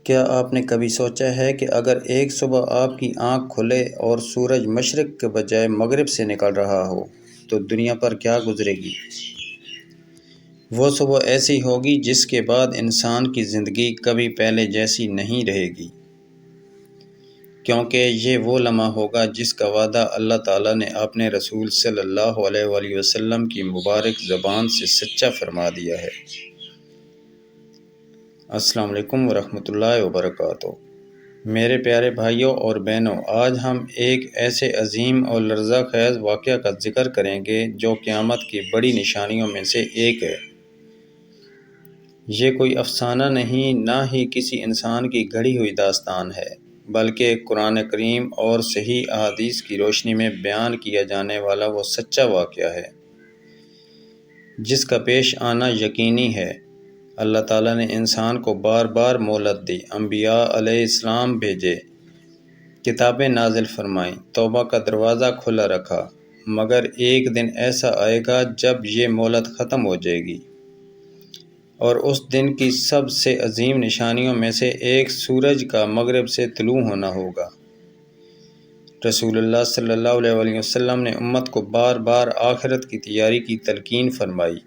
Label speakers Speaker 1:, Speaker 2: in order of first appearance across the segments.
Speaker 1: کیا آپ نے کبھی سوچا ہے کہ اگر ایک صبح آپ کی آنکھ کھلے اور سورج مشرق کے بجائے مغرب سے نکل رہا ہو تو دنیا پر کیا گزرے گی؟ وہ صبح ایسی ہوگی جس کے بعد انسان کی زندگی کبھی پہلے جیسی نہیں رہے گی، کیونکہ یہ وہ لمحہ ہوگا جس کا وعدہ اللہ تعالیٰ نے اپنے رسول صلی اللہ علیہ وآلہ وسلم کی مبارک زبان سے سچا فرما دیا ہے۔ السلام علیکم ورحمۃ اللہ وبرکاتہ۔ میرے پیارے بھائیوں اور بہنوں، آج ہم ایک ایسے عظیم اور لرزہ خیز واقعہ کا ذکر کریں گے جو قیامت کی بڑی نشانیوں میں سے ایک ہے۔ یہ کوئی افسانہ نہیں، نہ ہی کسی انسان کی گھڑی ہوئی داستان ہے، بلکہ قرآن کریم اور صحیح احادیث کی روشنی میں بیان کیا جانے والا وہ سچا واقعہ ہے جس کا پیش آنا یقینی ہے۔ اللہ تعالیٰ نے انسان کو بار بار مہلت دی، انبیاء علیہ السلام بھیجے، کتابیں نازل فرمائیں، توبہ کا دروازہ کھلا رکھا، مگر ایک دن ایسا آئے گا جب یہ مہلت ختم ہو جائے گی، اور اس دن کی سب سے عظیم نشانیوں میں سے ایک سورج کا مغرب سے طلوع ہونا ہوگا۔ رسول اللہ صلی اللہ علیہ وآلہ وسلم نے امت کو بار بار آخرت کی تیاری کی تلقین فرمائی۔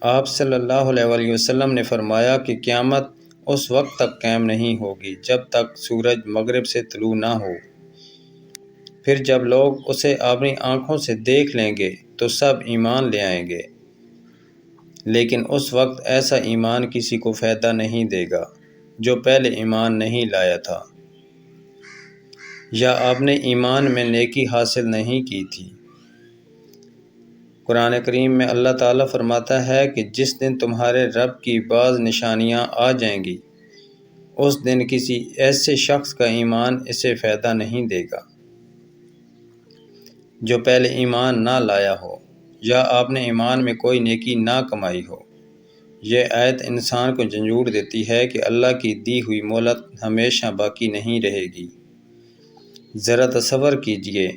Speaker 1: آپ صلی اللہ علیہ وآلہ وسلم نے فرمایا کہ قیامت اس وقت تک قائم نہیں ہوگی جب تک سورج مغرب سے طلوع نہ ہو، پھر جب لوگ اسے اپنی آنکھوں سے دیکھ لیں گے تو سب ایمان لے آئیں گے، لیکن اس وقت ایسا ایمان کسی کو فائدہ نہیں دے گا جو پہلے ایمان نہیں لایا تھا، یا آپ نے ایمان میں نیکی حاصل نہیں کی تھی۔ قرآن کریم میں اللہ تعالیٰ فرماتا ہے کہ جس دن تمہارے رب کی بعض نشانیاں آ جائیں گی، اس دن کسی ایسے شخص کا ایمان اسے فائدہ نہیں دے گا جو پہلے ایمان نہ لایا ہو، یا آپ نے ایمان میں کوئی نیکی نہ کمائی ہو۔ یہ آیت انسان کو جھنجھوڑ دیتی ہے کہ اللہ کی دی ہوئی مہلت ہمیشہ باقی نہیں رہے گی۔ ذرا تصور کیجئے،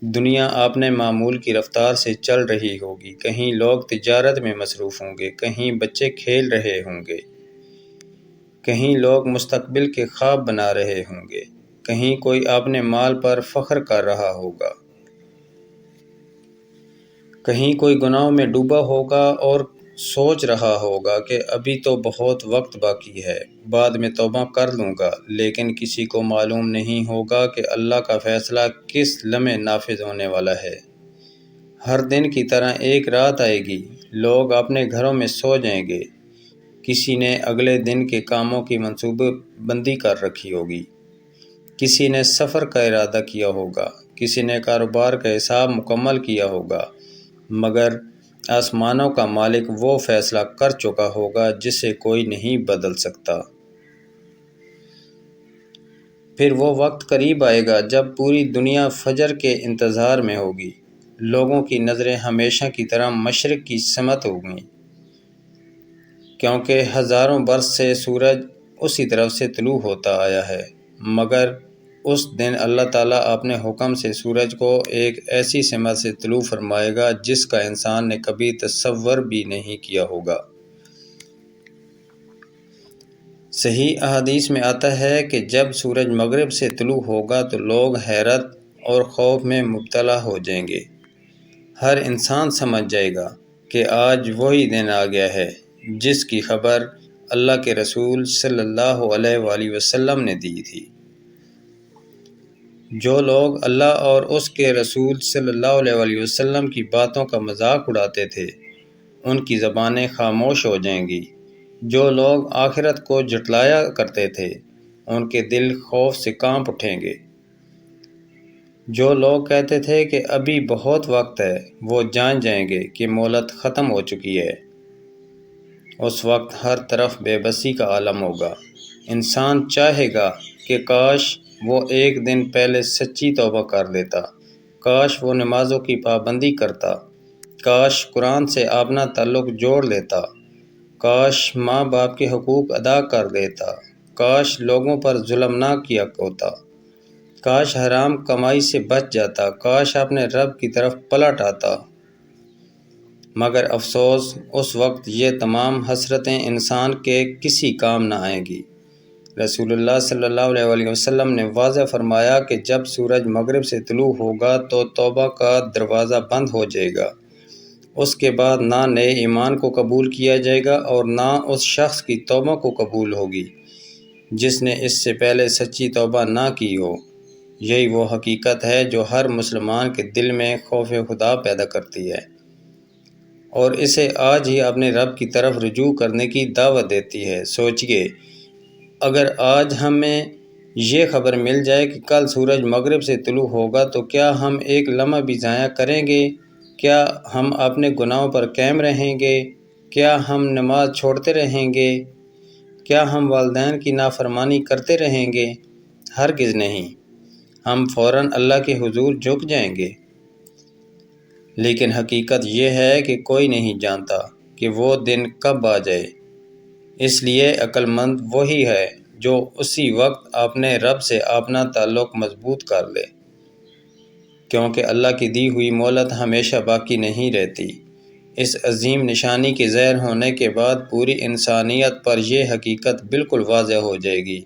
Speaker 1: دنیا اپنے معمول کی رفتار سے چل رہی ہوگی، کہیں لوگ تجارت میں مصروف ہوں گے، کہیں بچے کھیل رہے ہوں گے، کہیں لوگ مستقبل کے خواب بنا رہے ہوں گے، کہیں کوئی اپنے مال پر فخر کر رہا ہوگا، کہیں کوئی گناہوں میں ڈوبا ہوگا اور سوچ رہا ہوگا کہ ابھی تو بہت وقت باقی ہے، بعد میں توبہ کر لوں گا، لیکن کسی کو معلوم نہیں ہوگا کہ اللہ کا فیصلہ کس لمحے نافذ ہونے والا ہے۔ ہر دن کی طرح ایک رات آئے گی، لوگ اپنے گھروں میں سو جائیں گے، کسی نے اگلے دن کے کاموں کی منصوبہ بندی کر رکھی ہوگی، کسی نے سفر کا ارادہ کیا ہوگا، کسی نے کاروبار کا حساب مکمل کیا ہوگا، مگر آسمانوں کا مالک وہ فیصلہ کر چکا ہوگا جسے کوئی نہیں بدل سکتا۔ پھر وہ وقت قریب آئے گا جب پوری دنیا فجر کے انتظار میں ہوگی، لوگوں کی نظریں ہمیشہ کی طرح مشرق کی سمت ہوں گی، کیونکہ ہزاروں برس سے سورج اسی طرف سے طلوع ہوتا آیا ہے، مگر اس دن اللہ تعالیٰ اپنے حکم سے سورج کو ایک ایسی سمت سے طلوع فرمائے گا جس کا انسان نے کبھی تصور بھی نہیں کیا ہوگا۔ صحیح احادیث میں آتا ہے کہ جب سورج مغرب سے طلوع ہوگا تو لوگ حیرت اور خوف میں مبتلا ہو جائیں گے۔ ہر انسان سمجھ جائے گا کہ آج وہی دن آ گیا ہے جس کی خبر اللہ کے رسول صلی اللہ علیہ وآلہ وسلم نے دی تھی۔ جو لوگ اللہ اور اس کے رسول صلی اللہ علیہ وآلہ وسلم کی باتوں کا مذاق اڑاتے تھے، ان کی زبانیں خاموش ہو جائیں گی۔ جو لوگ آخرت کو جھٹلایا کرتے تھے، ان کے دل خوف سے کانپ اٹھیں گے۔ جو لوگ کہتے تھے کہ ابھی بہت وقت ہے، وہ جان جائیں گے کہ مہلت ختم ہو چکی ہے۔ اس وقت ہر طرف بے بسی کا عالم ہوگا۔ انسان چاہے گا کہ کاش وہ ایک دن پہلے سچی توبہ کر لیتا، کاش وہ نمازوں کی پابندی کرتا، کاش قرآن سے اپنا تعلق جوڑ لیتا، کاش ماں باپ کے حقوق ادا کر دیتا، کاش لوگوں پر ظلم نہ کیا ہوتا، کاش حرام کمائی سے بچ جاتا، کاش اپنے رب کی طرف پلٹ آتا۔ مگر افسوس اس وقت یہ تمام حسرتیں انسان کے کسی کام نہ آئیں گی۔ رسول اللہ صلی اللہ علیہ وسلم نے واضح فرمایا کہ جب سورج مغرب سے طلوع ہوگا تو توبہ کا دروازہ بند ہو جائے گا۔ اس کے بعد نہ نئے ایمان کو قبول کیا جائے گا اور نہ اس شخص کی توبہ کو قبول ہوگی جس نے اس سے پہلے سچی توبہ نہ کی ہو۔ یہی وہ حقیقت ہے جو ہر مسلمان کے دل میں خوف خدا پیدا کرتی ہے اور اسے آج ہی اپنے رب کی طرف رجوع کرنے کی دعوت دیتی ہے۔ سوچئے، اگر آج ہمیں یہ خبر مل جائے کہ کل سورج مغرب سے طلوع ہوگا تو کیا ہم ایک لمحہ بھی ضائع کریں گے؟ کیا ہم اپنے گناہوں پر قائم رہیں گے؟ کیا ہم نماز چھوڑتے رہیں گے؟ کیا ہم والدین کی نافرمانی کرتے رہیں گے؟ ہرگز نہیں، ہم فوراً اللہ کے حضور جھک جائیں گے۔ لیکن حقیقت یہ ہے کہ کوئی نہیں جانتا کہ وہ دن کب آ جائے، اس لیے عقل مند وہی ہے جو اسی وقت اپنے رب سے اپنا تعلق مضبوط کر لے، کیونکہ اللہ کی دی ہوئی مہلت ہمیشہ باقی نہیں رہتی۔ اس عظیم نشانی کے ظاہر ہونے کے بعد پوری انسانیت پر یہ حقیقت بالکل واضح ہو جائے گی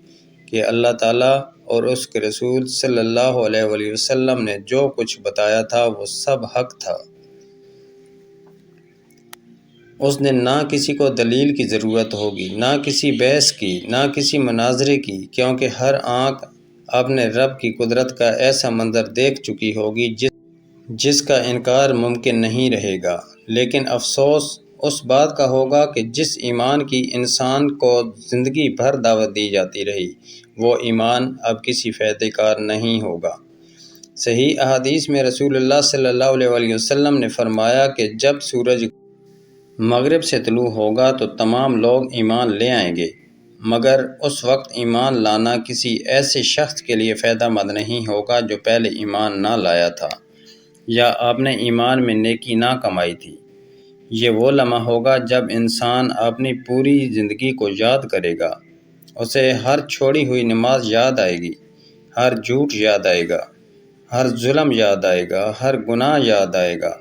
Speaker 1: کہ اللہ تعالیٰ اور اس کے رسول صلی اللہ علیہ وسلم نے جو کچھ بتایا تھا وہ سب حق تھا۔ اس دن نہ کسی کو دلیل کی ضرورت ہوگی، نہ کسی بحث کی، نہ کسی مناظرے کی، کیونکہ ہر آنکھ اپنے رب کی قدرت کا ایسا منظر دیکھ چکی ہوگی جس کا انکار ممکن نہیں رہے گا۔ لیکن افسوس اس بات کا ہوگا کہ جس ایمان کی انسان کو زندگی بھر دعوت دی جاتی رہی، وہ ایمان اب کسی فائدے کار نہیں ہوگا۔ صحیح احادیث میں رسول اللہ صلی اللہ علیہ وسلم نے فرمایا کہ جب سورج مغرب سے طلوع ہوگا تو تمام لوگ ایمان لے آئیں گے، مگر اس وقت ایمان لانا کسی ایسے شخص کے لیے فائدہ مند نہیں ہوگا جو پہلے ایمان نہ لایا تھا یا آپ نے ایمان میں نیکی نہ کمائی تھی۔ یہ وہ لمحہ ہوگا جب انسان اپنی پوری زندگی کو یاد کرے گا۔ اسے ہر چھوڑی ہوئی نماز یاد آئے گی، ہر جھوٹ یاد آئے گا، ہر ظلم یاد آئے گا، ہر گناہ یاد آئے گا،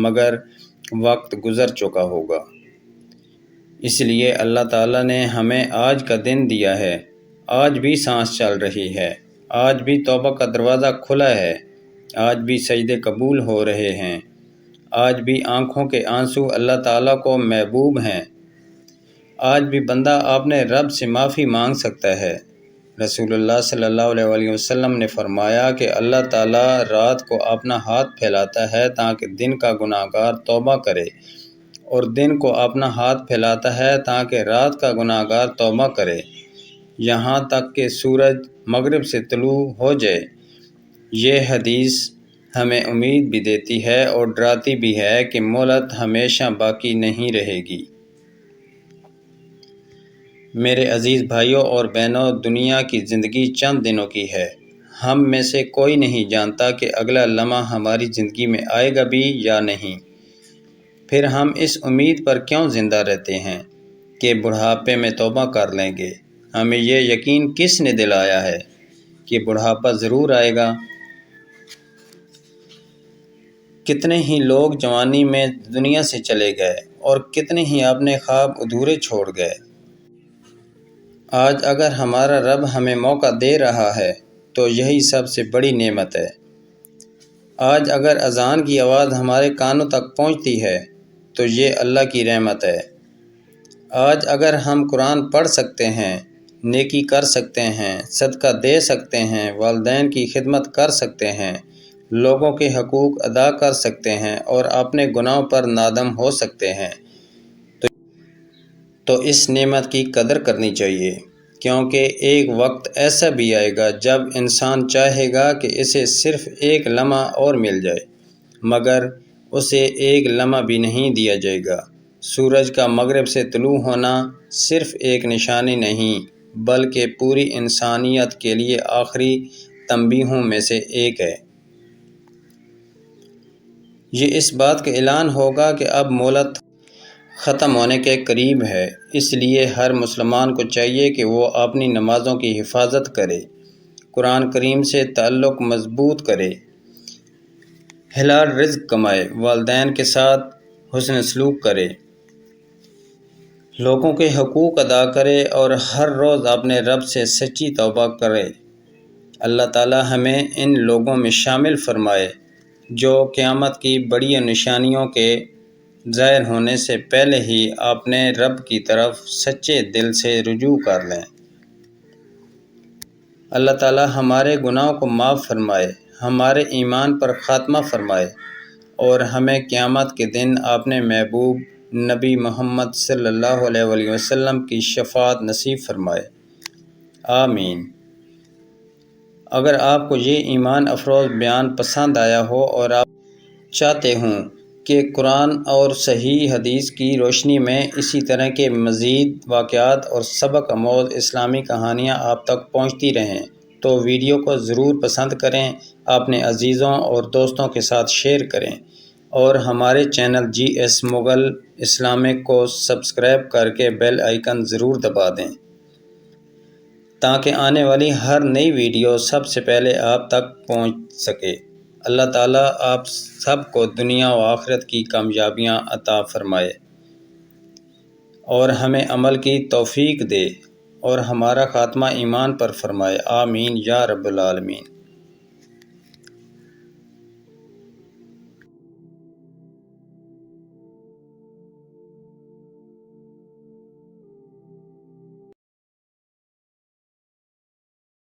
Speaker 1: مگر وقت گزر چکا ہوگا۔ اس لیے اللہ تعالیٰ نے ہمیں آج کا دن دیا ہے، آج بھی سانس چل رہی ہے، آج بھی توبہ کا دروازہ کھلا ہے، آج بھی سجدے قبول ہو رہے ہیں، آج بھی آنکھوں کے آنسو اللہ تعالیٰ کو محبوب ہیں، آج بھی بندہ اپنے رب سے معافی مانگ سکتا ہے۔ رسول اللہ صلی اللہ علیہ وسلم نے فرمایا کہ اللہ تعالیٰ رات کو اپنا ہاتھ پھیلاتا ہے تاکہ دن کا گناہگار توبہ کرے، اور دن کو اپنا ہاتھ پھیلاتا ہے تاکہ رات کا گناہگار توبہ کرے، یہاں تک کہ سورج مغرب سے طلوع ہو جائے۔ یہ حدیث ہمیں امید بھی دیتی ہے اور ڈراتی بھی ہے کہ مہلت ہمیشہ باقی نہیں رہے گی۔ میرے عزیز بھائیوں اور بہنوں، دنیا کی زندگی چند دنوں کی ہے۔ ہم میں سے کوئی نہیں جانتا کہ اگلا لمحہ ہماری زندگی میں آئے گا بھی یا نہیں۔ پھر ہم اس امید پر کیوں زندہ رہتے ہیں کہ بڑھاپے میں توبہ کر لیں گے؟ ہمیں یہ یقین کس نے دلایا ہے کہ بڑھاپا ضرور آئے گا؟ کتنے ہی لوگ جوانی میں دنیا سے چلے گئے اور کتنے ہی اپنے خواب ادھورے چھوڑ گئے۔ آج اگر ہمارا رب ہمیں موقع دے رہا ہے تو یہی سب سے بڑی نعمت ہے۔ آج اگر اذان کی آواز ہمارے کانوں تک پہنچتی ہے تو یہ اللہ کی رحمت ہے۔ آج اگر ہم قرآن پڑھ سکتے ہیں، نیکی کر سکتے ہیں، صدقہ دے سکتے ہیں، والدین کی خدمت کر سکتے ہیں، لوگوں کے حقوق ادا کر سکتے ہیں اور اپنے گناہوں پر نادم ہو سکتے ہیں، تو اس نعمت کی قدر کرنی چاہیے، کیونکہ ایک وقت ایسا بھی آئے گا جب انسان چاہے گا کہ اسے صرف ایک لمحہ اور مل جائے، مگر اسے ایک لمحہ بھی نہیں دیا جائے گا۔ سورج کا مغرب سے طلوع ہونا صرف ایک نشانی نہیں بلکہ پوری انسانیت کے لیے آخری تنبیہوں میں سے ایک ہے۔ یہ اس بات کا اعلان ہوگا کہ اب مہلت ختم ہونے کے قریب ہے، اس لیے ہر مسلمان کو چاہیے کہ وہ اپنی نمازوں کی حفاظت کرے، قرآن کریم سے تعلق مضبوط کرے، حلال رزق کمائے، والدین کے ساتھ حسن سلوک کرے، لوگوں کے حقوق ادا کرے اور ہر روز اپنے رب سے سچی توبہ کرے۔ اللہ تعالی ہمیں ان لوگوں میں شامل فرمائے جو قیامت کی بڑی نشانیوں کے ظاہر ہونے سے پہلے ہی اپنے رب کی طرف سچے دل سے رجوع کر لیں۔ اللہ تعالی ہمارے گناہوں کو معاف فرمائے، ہمارے ایمان پر خاتمہ فرمائے اور ہمیں قیامت کے دن اپنے محبوب نبی محمد صلی اللہ علیہ وآلہ وسلم کی شفاعت نصیب فرمائے، آمین۔ اگر آپ کو یہ ایمان افروز بیان پسند آیا ہو اور آپ چاہتے ہوں کہ قرآن اور صحیح حدیث کی روشنی میں اسی طرح کے مزید واقعات اور سبق آموز اسلامی کہانیاں آپ تک پہنچتی رہیں تو ویڈیو کو ضرور پسند کریں، اپنے عزیزوں اور دوستوں کے ساتھ شیئر کریں اور ہمارے چینل جی ایس مغل اسلامک کو سبسکرائب کر کے بیل آئیکن ضرور دبا دیں تاکہ آنے والی ہر نئی ویڈیو سب سے پہلے آپ تک پہنچ سکے۔ اللہ تعالیٰ آپ سب کو دنیا و آخرت کی کامیابیاں عطا فرمائے اور ہمیں عمل کی توفیق دے اور ہمارا خاتمہ ایمان پر فرمائے، آمین یا رب العالمین۔